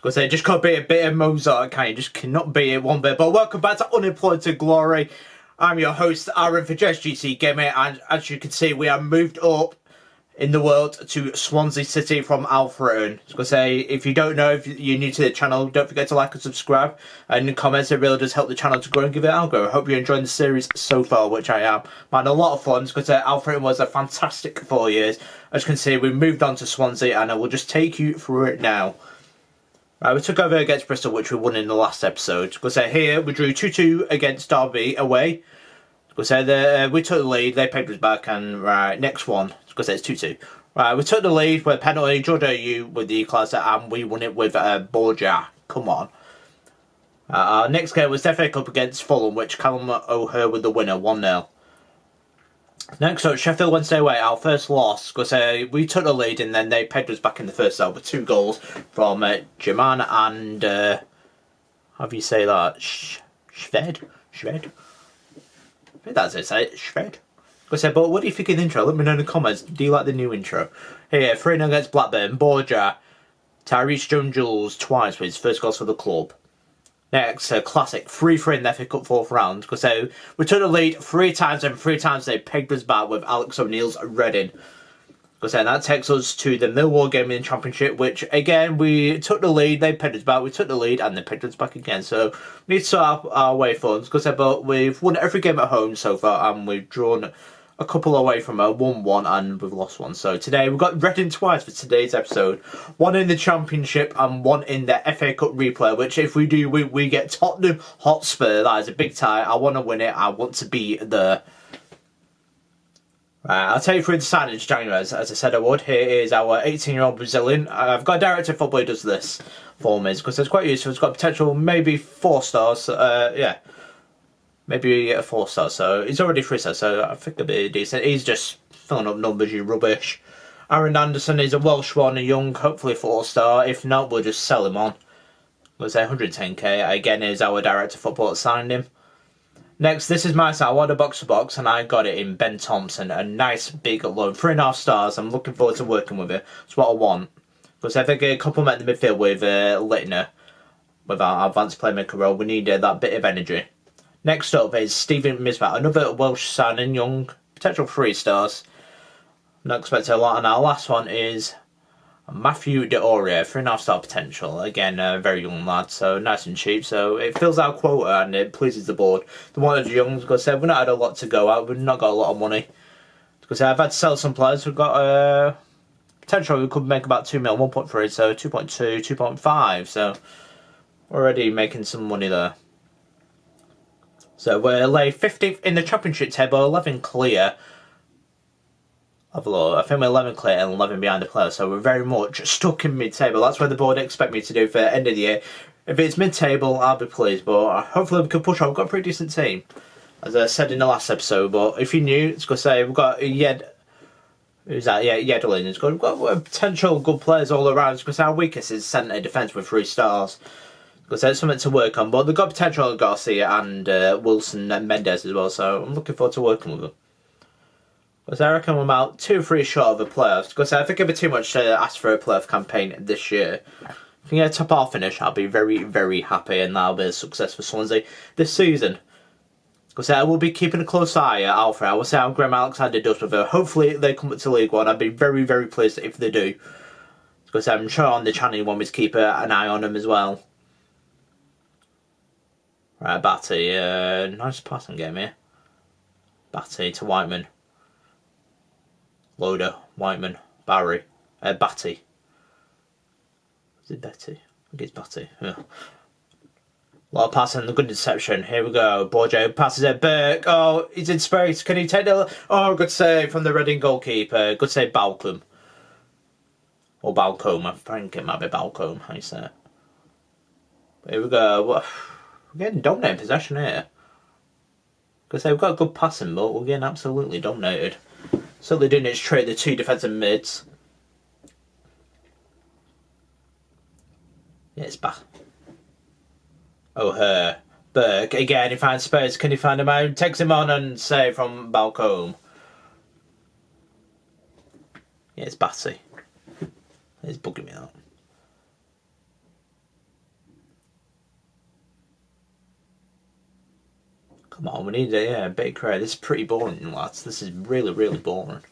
Because they just can't beat a bit of Mozart, can you? Just cannot beat it one bit. But welcome back to Unemployed to Glory. I'm your host, Aaron for JSGC Gaming, and as you can see, we have moved up in the world to Swansea City from Alfreton. I was going to say, if you don't know, if you're new to the channel, don't forget to like and subscribe. And in the comments, it really does help the channel to grow and give it an algo. I hope you're enjoying the series so far, which I am. Man, a lot of fun, because Alfreton was a fantastic 4 years. As you can see, we moved on to Swansea, and I will just take you through it now. We took over against Bristol, which we won in the last episode. Because here we drew 2-2 against Derby away. Because we took the lead, they paid us back, and right, next one, because it's 2-2. Right, we took the lead with a penalty, George Ayew with the equaliser, and we won it with Borja. Come on. Our next game was FA Cup against Fulham, which Callum O'Hare with the winner, 1-0. Next up, Sheffield Wednesday away, our first loss, because we took the lead and then they pegged us back in the first half with 2 goals from Jaman and, how do you say that, Shved? I think that's it, say it, Shved. But what do you think of the intro? Let me know in the comments, do you like the new intro? Here, 3-0 against Blackburn, Borja, Tyrese Jones-Jules twice with his first goals for the club. Next, classic 3-3 in the FA Cup 4th round, because we took the lead 3 times and 3 times they pegged us back with Alex O'Neill's Reading. Because that takes us to the Millwall game in the Championship, which again we took the lead, they pegged us back, we took the lead and they pegged us back again. So we need to sort our away funds, because but we've won every game at home so far and we've drawn a couple away from a 1-1 and we've lost 1. So today we've got Reading twice for today's episode. 1 in the Championship and 1 in the FA Cup replay, which if we do, we get Tottenham Hotspur. That is a big tie. I want to win it. I want to be there. Right, I'll tell you through the signings January, as I said I would. Here is our 18-year-old Brazilian. I've got a director of football who does this for me, because it's quite useful. It's got potential, maybe 4 stars. Yeah. Maybe a 4 star, so he's already 3 stars, so I think it'll be decent. He's just filling up numbers, you rubbish. Aaron Anderson is a Welsh one, a young, hopefully 4 star. If not, we'll just sell him on. We'll say 110k. Again, is our director of football that signed him. Next, this is my side. I wanted a box to box, and I got it in Ben Thompson. A nice big loan, 3.5 stars. I'm looking forward to working with it. That's what I want. Because if I can complement the midfield with Kleine, with our advanced playmaker role, we need that bit of energy. Next up is Stephen Misbat, another Welsh signing, young, potential 3 stars. Not expecting a lot. And our last one is Matthew D'Oria, 3.5 star potential. Again, a very young lad, so nice and cheap. So it fills our quota and it pleases the board. The one that's young, because we've not had a lot to go out, we've not got a lot of money. Because I've had to sell some players, we've got potential we could make about 2 mil, 1.3, so 2.2, 2.5. So already making some money there. So we're laid 15th in the Championship table, 11 clear. Have a look. I think we're 11 clear and 11 behind the player, so we're very much stuck in mid-table. That's what the board expect me to do for the end of the year. If it's mid-table, I'll be pleased, but hopefully we can push on. We've got a pretty decent team, as I said in the last episode. But if you're new, it's going to say we've got who's that? Yeah, Yedelin. We've got potential good players all around. It's going to say our weakest is centre defence with 3 stars. Because there's something to work on, but they've got potential at Garcia and Wilson and Mendes as well, so I'm looking forward to working with them. Because I reckon we're about 2 or 3 short of the playoffs. Because I think it'd be too much to ask for a playoff campaign this year. If we can get a top half finish, I'll be very, very happy, and that'll be a success for Swansea this season. Because I will be keeping a close eye at Alfred. I will see how Graham Alexander does with her. Hopefully they come up to League One. I'd be very, very pleased if they do. Because I'm sure on the channel you want me to keep an eye on them as well. Right, Batty, nice passing game here. Batty to Whiteman. Loader, Whiteman, Barry, Batty. Is it Betty? I think it's Batty, yeah. A lot of passing, the good interception. Here we go. Borja passes it. Burke. Oh, he's in space. Can he take the... Oh, good save from the Reading goalkeeper. Good save, Balcombe. Or Balcombe. I think it might be Balcombe, how you say it. Here we go. We're getting dominated possession here. Because they've got good passing, but we're getting absolutely dominated. Certainly doing its trade, the 2 defensive mids. Yeah, it's back. O'Hare. Burke, again, he finds space. Can he find him out? Takes him on and save from Balcombe. Yeah, it's Batty. It's bugging me out. Come on, we need a bit of credit. This is pretty boring, lads. This is really, really boring.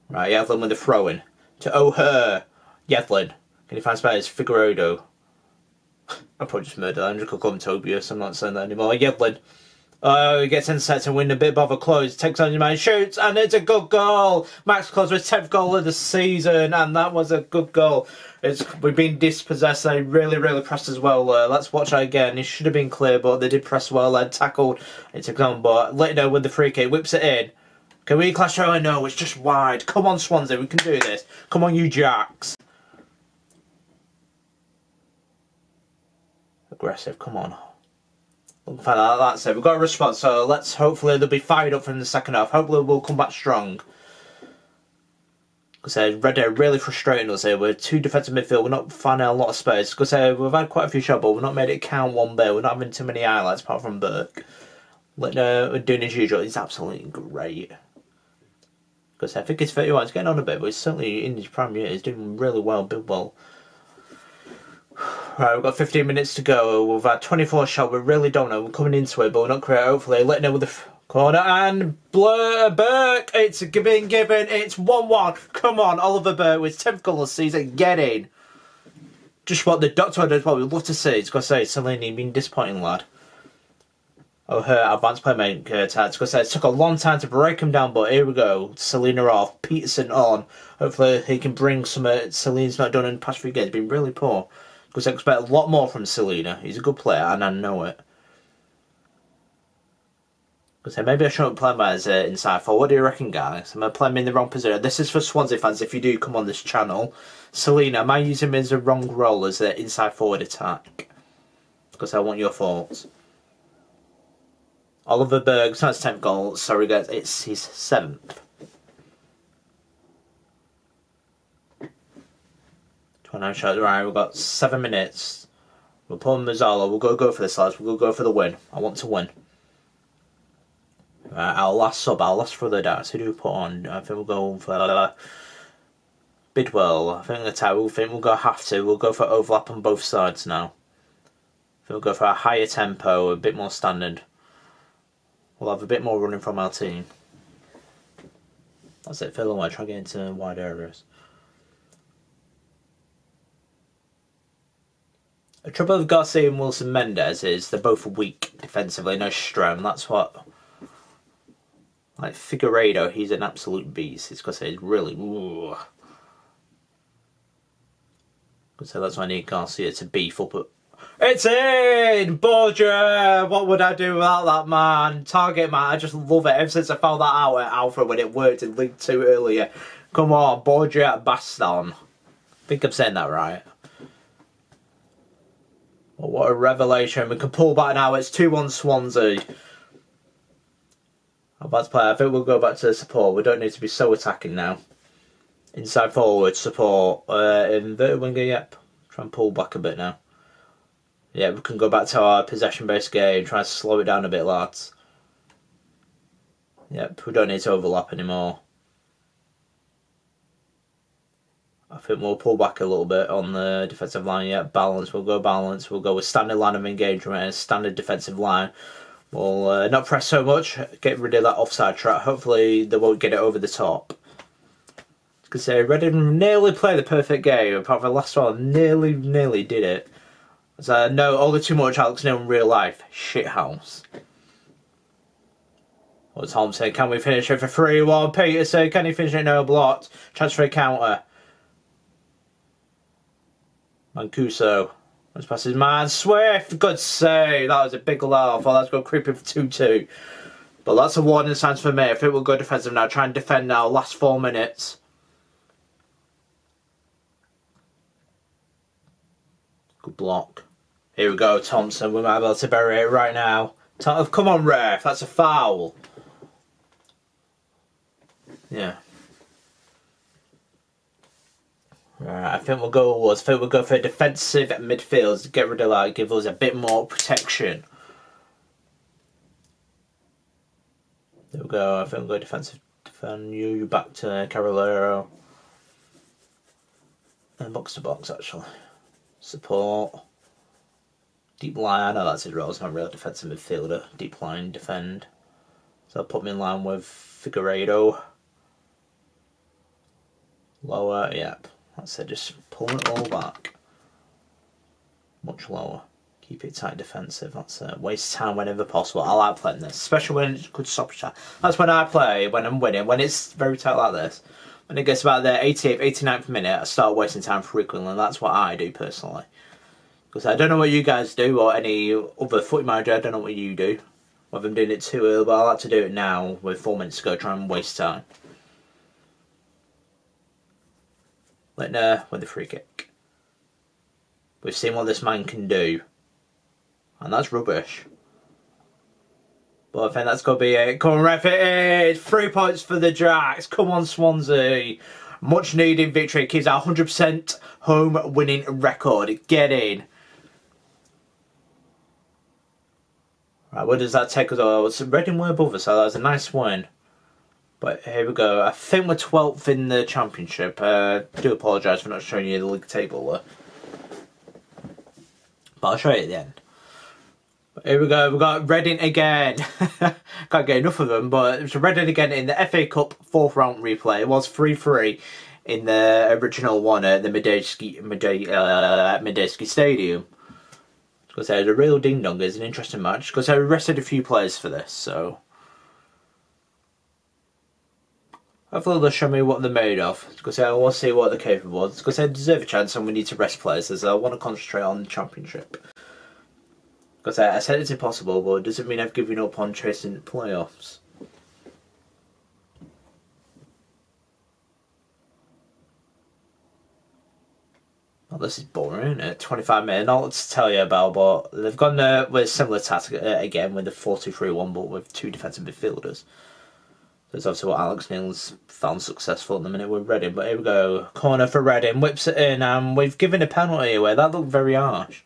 Right, Yedlin with the throw-in. To O'Hare. Yedlin. Can you find space? Figueredo. I probably just murdered Andrew Tobias. I'm not saying that anymore. Yedlin. Oh, he gets intercepted and win a bit of a close. Takes on your man, shoots, and it's a good goal. Max Cosworth's 10th goal of the season, and that was a good goal. We've been dispossessed. They really, really pressed as well. Let's watch that again. It should have been clear, but they did press well. They tackled. It took on, but Litno with the free kick whips it in. Can we clash? Oh no, it's just wide. Come on, Swansea, we can do this. Come on, you Jacks. Aggressive, come on. That's it. We've got a response, so let's hopefully they'll be fired up from the second half. Hopefully we'll come back strong. Because Red are really frustrating us here. We're two defensive midfield. We're not finding a lot of space. Because we've had quite a few shots, but we've not made it count one bit. We're not having too many highlights apart from Burke. We're doing as usual. He's absolutely great. Because I think he's 31. He's getting on a bit, but he's certainly in his prime year. He's doing really well, big well. Right, we've got 15 minutes to go. We've had 24 shots. We really don't know. We're coming into it, but we're not creating. Hopefully, letting it with the corner and Burke. It's been given. It's 1-1. Come on, Oliver Burke with 10th goal of the season. Get in. Just what the doctor does. What we'd love to see. It's got to say, Salini been disappointing, lad. Oh, her advanced playmaker attacks. Because it took a long time to break him down, but here we go. Selena off, Peterson on. Hopefully he can bring some. Selena's not done in the past few games. Been really poor. Because I expect a lot more from Selena. He's a good player, and I know it. Because maybe I shouldn't play him as inside forward. What do you reckon, guys? Am I playing him in the wrong position? This is for Swansea fans. If you do come on this channel, Selena, am I using him as a wrong role as an inside forward attack? Because I want your thoughts. Oliver Berg's not his 10th goal. Sorry, guys, it's his 7th. 29 shots. Right, we've got 7 minutes. We'll pull Mazzala. We'll go for this, lads. We'll go for the win. I want to win. Right, our last further down. So who do we put on? I think we'll go for Bidwell. I think we'll go have to. We'll go for overlap on both sides now. I think we'll go for a higher tempo, a bit more standard. We'll have a bit more running from our team. That's it. Fill away. Try to get into wide areas. The trouble with Garcia and Wilson Mendes is they're both weak defensively, no strength. That's what. Like Figueredo, he's an absolute beast. It's because he's really. So that's why I need Garcia to beef up. It's in! Borgia! What would I do without that man? Target man, I just love it. Ever since I found that out at Alpha when it worked in League 2 earlier. Come on, Borgia at Baston. I think I'm saying that right. Well, what a revelation. We can pull back now. It's 2-1 Swansea. I'm about to play. I think we'll go back to the support. We don't need to be so attacking now. Inside forward, support. Inverted winger, yep. Try and pull back a bit now. Yeah, we can go back to our possession-based game, try and slow it down a bit, lads. Yep, we don't need to overlap anymore. I think we'll pull back a little bit on the defensive line. Yep, balance. We'll go balance. We'll go with standard line of engagement and standard defensive line. We'll not press so much, get rid of that offside trap. Hopefully they won't get it over the top. Because Reading nearly played the perfect game, apart from the last one, nearly did it. So, no, all the too much Alex Neil in real life. Shithouse. What's Holmes saying? Can we finish it for 3-1? Peter said, can he finish it? No, blocked. Transfer counter. Mancuso. Let's pass his man. Swift. Good save. That was a big laugh. Well, let's go creeping for 2-2. But that's a warning signs for me. I think we'll go defensive now. Try and defend now. Last 4 minutes. Good block. Here we go, Thompson. We might be able to bury it right now. Come on, ref. That's a foul. Yeah. Right, I think we'll go for a defensive midfield to get rid of that, give us a bit more protection. There we go. I think we'll go defensive. Defend you back to Carolero. box to box actually. Support. Deep line, I know that's his role, it's not really a defensive midfielder. Deep line, defend. So I'll put me in line with Figueiredo. Lower, yep. That's it, just pull it all back. Much lower. Keep it tight defensive, that's it. Waste time whenever possible. I like playing this, especially when it's good stoppage time. That's when I play, when I'm winning, when it's very tight like this. When it gets about the 88th, 89th minute, I start wasting time frequently, and that's what I do personally. Because I don't know what you guys do, or any other footy manager, I don't know what you do. Whether I'm doing it too early, but I like to do it now with 4 minutes to go, try and waste time. Kleine with the free kick. We've seen what this man can do. And that's rubbish. But I think that's got to be it. Come on, ref, it is! 3 points for the Jacks. Come on, Swansea. Much needed victory. Keeps our 100% home winning record. Get in. Right, where does that take us? Oh, it's Reading were above us, so that was a nice win. But here we go. I think we're 12th in the Championship. I do apologise for not showing you the league table there. But I'll show you at the end. But here we go. We've got Reading again. Can't get enough of them, but it's Reading again in the FA Cup 4th round replay. It was 3-3 in the original one at the Medeski Stadium. Because there's a real ding dong. It's an interesting match. Because I rested a few players for this, so hopefully they'll show me what they're made of. Because I want to see what they're capable of. Because they deserve a chance, and we need to rest players, as I want to concentrate on the Championship. Because I said it's impossible, but it doesn't mean I've given up on chasing the playoffs. Well, this is boring, isn't it? 25 minutes, not what to tell you about, but they've gone with a similar tactic again with the 4-2-3-1, but with 2 defensive midfielders. That's obviously what Alex Neil's found successful at the minute with Reading. But here we go, corner for Reading, whips it in, and we've given a penalty away. That looked very harsh.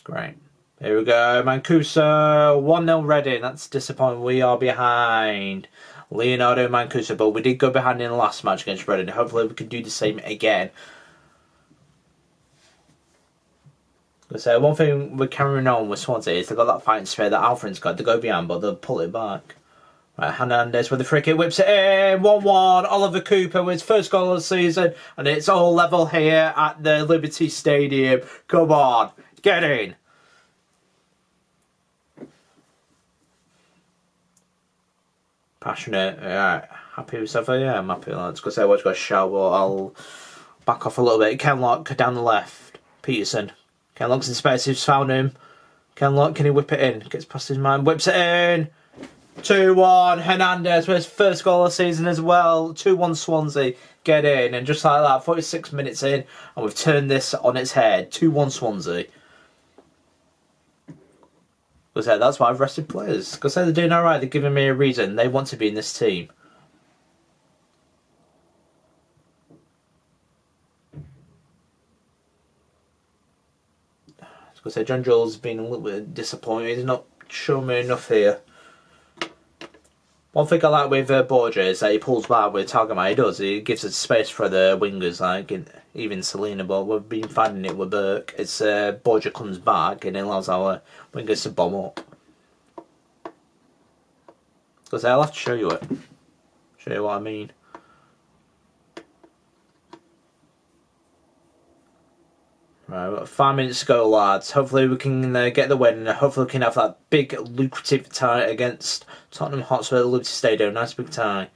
Great. Here we go, Mancuso, 1-0 Reading. That's disappointing. We are behind. Leonardo Mancuso, but we did go behind in the last match against Reading. Hopefully we can do the same again. So one thing we're carrying on with Swansea is they've got that fighting spirit that Alfred's got to go behind, but they'll pull it back. Right, Hernandez with the free kick, whips it in, 1-1. Oliver Cooper with his first goal of the season, and it's all level here at the Liberty Stadium. Come on, get in. Passionate, right, happy with stuff. Yeah, I'm happy with that. I was going to say, I was going to shout, but I'll back off a little bit. Kenlock down the left, Peterson. Kenlock's in space, he's found him. Kenlock, can he whip it in? Gets past his man, whips it in. 2-1, Hernandez with his first goal of the season as well. 2-1 Swansea, get in. And just like that, 46 minutes in, and we've turned this on its head. 2-1 Swansea. Because that's why I've rested players. Because they're doing alright, they're giving me a reason. They want to be in this team. Because John Joel's been a little bit disappointed. He's not shown me enough here. One thing I like with Borja is that he pulls back with target man. He does. He gives us space for the wingers, like even Selena. But we've been finding it with Burke. It's Borja comes back and it allows our wingers to bomb up. Because I'll have to show you it. Show you what I mean. Right, we've got 5 minutes to go, lads. Hopefully we can get the win, and hopefully we can have that big lucrative tie against Tottenham Hotspur at the Liberty Stadium. Nice big tie.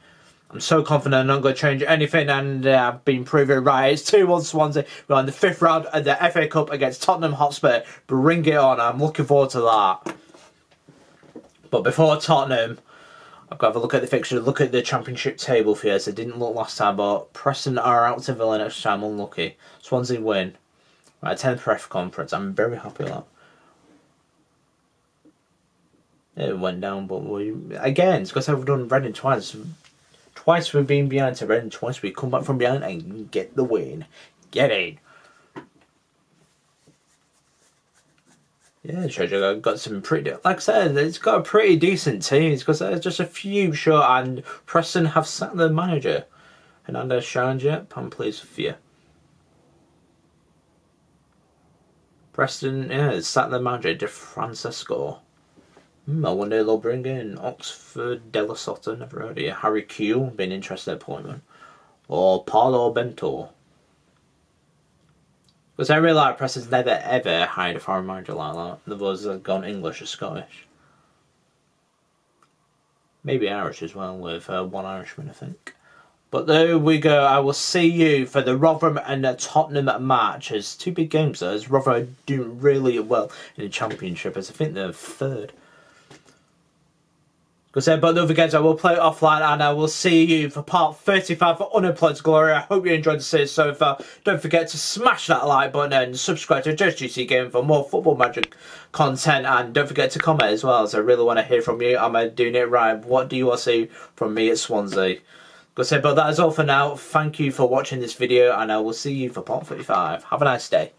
I'm so confident I'm not going to change anything, and I've been proven right. It's 2-1 Swansea. We're in the 5th round of the FA Cup against Tottenham Hotspur. Bring it on. I'm looking forward to that. But before Tottenham, I've got to have a look at the fixture, look at the Championship table for you. It didn't look last time, but Preston are out to Villa next time. Unlucky. Swansea win. Right, 10th ref conference. I'm very happy with that. It went down, but again, it's because I've done Reading twice. Twice we've been behind to Reading, twice we come back from behind and get the win. Get in. Yeah, Treasure got some pretty, like I said, it's got a pretty decent team because there's just a few short, and Preston have sacked their manager. Hernandez challenge yet? Pan plays for you. Preston, yeah, sacked their manager, De Francesco. I wonder they'll bring in Oxford De La Sota, never heard of you. Harry Q, been interested appointment. Or Paulo Bento. Because I really like Preston's never ever hired a foreign manager like that. The others have gone English or Scottish. Maybe Irish as well, with one Irishman, I think. But there we go. I will see you for the Rotherham and Tottenham match. There's two big games there. As Rotherham are doing really well in the Championship, as I think they're third. But the other games I will play offline, and I will see you for part 35 for Unemployed Glory. I hope you enjoyed the series so far. Don't forget to smash that like button and subscribe to JSGC Game for more Football Magic content. And don't forget to comment as well, as I really want to hear from you. Am I doing it right? What do you want to see from me at Swansea? But that is all for now. Thank you for watching this video, and I will see you for part 35. Have a nice day.